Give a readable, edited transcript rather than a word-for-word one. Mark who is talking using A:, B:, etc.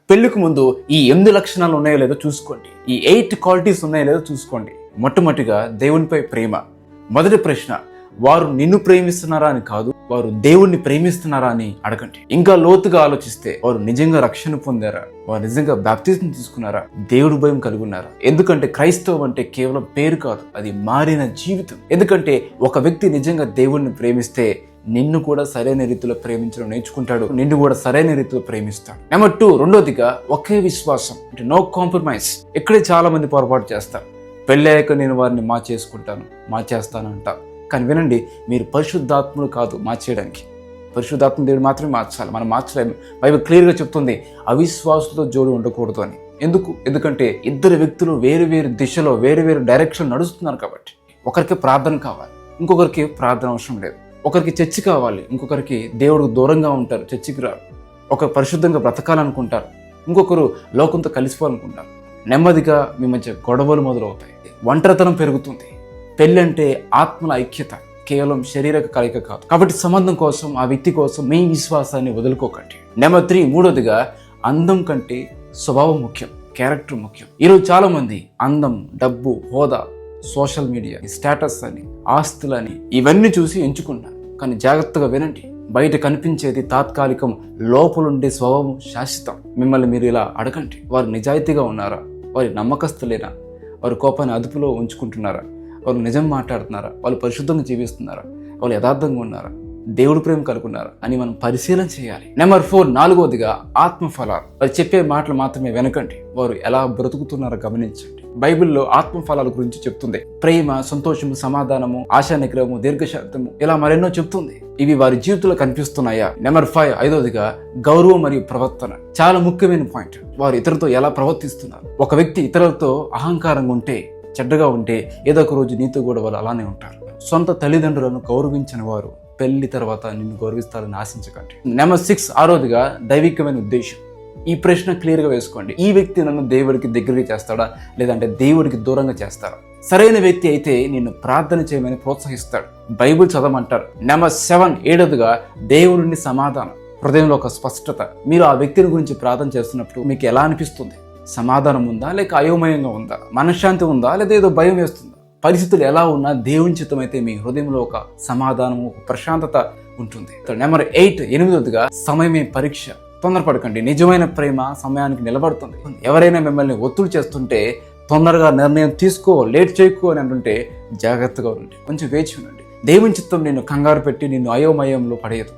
A: పెళ్లికి ముందు ఈ 8 లక్షణాలు ఉన్నాయో లేదో చూసుకోండి. ఈ 8 క్వాలిటీస్ ఉన్నాయో లేదో చూసుకోండి. మొట్టమొదటిగా దేవునిపై ప్రేమ. మొదటి ప్రశ్న, వారు నిన్ను ప్రేమిస్తున్నారా అని కాదు, వారు దేవుణ్ణి ప్రేమిస్తున్నారా అని అడగండి. ఇంకా లోతుగా ఆలోచిస్తే వారు నిజంగా రక్షణ పొందారా, వారు నిజంగా బాప్తిజం తీసుకున్నారా, దేవుడు భయం కలిగి ఉన్నారా? ఎందుకంటే క్రైస్తవం అంటే కేవలం పేరు కాదు, అది మారిన జీవితం. ఎందుకంటే ఒక వ్యక్తి నిజంగా దేవుణ్ణి ప్రేమిస్తే నిన్ను కూడా సరైన రీతిలో ప్రేమించడం నేర్చుకుంటాడు, నిన్ను కూడా సరైన రీతిలో ప్రేమిస్తాడు. నెంబర్ 2, రెండోదిగా ఒకే విశ్వాసం, అంటే నో కాంప్రమైజ్. ఇక్కడే చాలా మంది పొరపాటు చేస్తారు. పెళ్ళయ్యాక నేను వారిని మార్చేస్తానంట. కానీ వినండి, మీరు పరిశుద్ధాత్ముడు కాదు మార్చేయడానికి. పరిశుద్ధాత్మ దేవుడు మాత్రమే మార్చాలి, మనం మార్చలేము. బైబిల్ క్లియర్గా చెప్తుంది అవిశ్వాసులతో జోడి ఉండకూడదు అని. ఎందుకంటే ఇద్దరు వ్యక్తులు వేరు వేరు దిశలో వేరు వేరు డైరెక్షన్ నడుస్తున్నారు కాబట్టి. ఒకరికి ప్రార్థన కావాలి, ఇంకొకరికి ప్రార్థన అవసరం లేదు. ఒకరికి చర్చి కావాలి, ఇంకొకరికి దేవుడికి దూరంగా ఉంటారు, చర్చికి రారు. ఒకరు పరిశుద్ధంగా బ్రతకాలనుకుంటారు, ఇంకొకరు లోకంతో కలిసిపోవాలనుకుంటారు. నెమ్మదిగా మీ మధ్య గొడవలు మొదలవుతాయి, ఒంటరితనం పెరుగుతుంది. పెళ్ళి అంటే ఆత్మల ఐక్యత, కేవలం శారీరక కలయిక కాదు. కాబట్టి సంబంధం కోసం, ఆ వ్యక్తి కోసం మీ విశ్వాసాన్ని వదులుకోకండి. నెంబర్ 3, మూడోదిగా అందం కంటే స్వభావం ముఖ్యం, క్యారెక్టర్ ముఖ్యం. ఈరోజు చాలా మంది అందం, డబ్బు, హోదా, సోషల్ మీడియా, స్టేటస్ అని, ఆస్తులని ఇవన్నీ చూసి ఎంచుకున్నారు. కానీ జాగ్రత్తగా వినండి, బయట కనిపించేది తాత్కాలికం, లోపలుండే స్వభావం శాశ్వతం. మిమ్మల్ని మీరు ఇలా అడగండి, వారు నిజాయితీగా ఉన్నారా, వారి నమ్మకస్తులేనా, వారి కోపాన్ని అదుపులో ఉంచుకుంటున్నారా, వాళ్ళు నిజం మాట్లాడుతున్నారా, వాళ్ళు పరిశుద్ధంగా జీవిస్తున్నారా, వాళ్ళు యథార్థంగా ఉన్నారా, దేవుడు ప్రేమ కలుగున్నారా అని మనం పరిశీలన చేయాలి. నెంబర్ 4, నాలుగవదిగా ఆత్మఫలాలు. వారు చెప్పే మాటలు మాత్రమే వినకండి, వారు ఎలా బ్రతుకుతున్నారో గమనించండి. బైబిల్లో ఆత్మఫలాల గురించి చెప్తుంది. ప్రేమ, సంతోషము, సమాధానము, ఆశా నిగ్రహము, దీర్ఘశాంతము, ఇలా మరెన్నో చెప్తుంది. ఇవి వారి జీవితంలో కనిపిస్తున్నాయా? నెంబర్ 5, ఐదవదిగా గౌరవం మరియు ప్రవర్తన. చాలా ముఖ్యమైన పాయింట్. వారు ఇతరులతో ఎలా ప్రవర్తిస్తున్నారు. ఒక వ్యక్తి ఇతరులతో అహంకారంగా ఉంటే, చెడ్డగా ఉంటే, ఏదో ఒక రోజు నీతో కూడా వాళ్ళు అలానే ఉంటారు. సొంత తల్లిదండ్రులను గౌరవించిన వారు పెళ్లి తర్వాత నిన్ను గౌరవిస్తారని ఆశించకండి. నెంబర్ 6, ఆరోదిగా దైవికమైన ఉద్దేశం. ఈ ప్రశ్న క్లియర్గా వేసుకోండి. ఈ వ్యక్తి నన్ను దేవుడికి దగ్గరగా చేస్తాడా, లేదంటే దేవుడికి దూరంగా చేస్తాడా? సరైన వ్యక్తి అయితే నిన్ను ప్రార్థన చేయమని ప్రోత్సహిస్తాడు, బైబిల్ చదవమంటారు. నెంబర్ 7, ఏడవదిగా దేవుడి నుండి సమాధానం. హృదయంలో ఒక స్పష్టత. మీరు ఆ వ్యక్తిని గురించి ప్రార్థన చేస్తున్నప్పుడు మీకు ఎలా అనిపిస్తుంది? సమాధానం ఉందా, లేక అయోమయంగా ఉందా? మనశ్శాంతి ఉందా, లేదా ఏదో భయం వేస్తుందా? పరిస్థితులు ఎలా ఉన్నా దేవుని చిత్తం అయితే మీ హృదయంలో ఒక సమాధానం, ఒక ప్రశాంతత ఉంటుంది. నెంబర్ 8, ఎనిమిదవదిగా సమయమే పరీక్ష. తొందరపడకండి, నిజమైన ప్రేమ సమయానికి నిలబడుతుంది. ఎవరైనా మిమ్మల్ని ఒత్తిడి చేస్తుంటే తొందరగా నిర్ణయం తీసుకో, లేట్ చేయకు అని అంటుంటే జాగ్రత్తగా ఉండండి, కొంచెం వేచి ఉండండి. దేవుని చిత్తం నిన్ను కంగారు పెట్టి నిన్ను అయోమయంలో పడేయదు.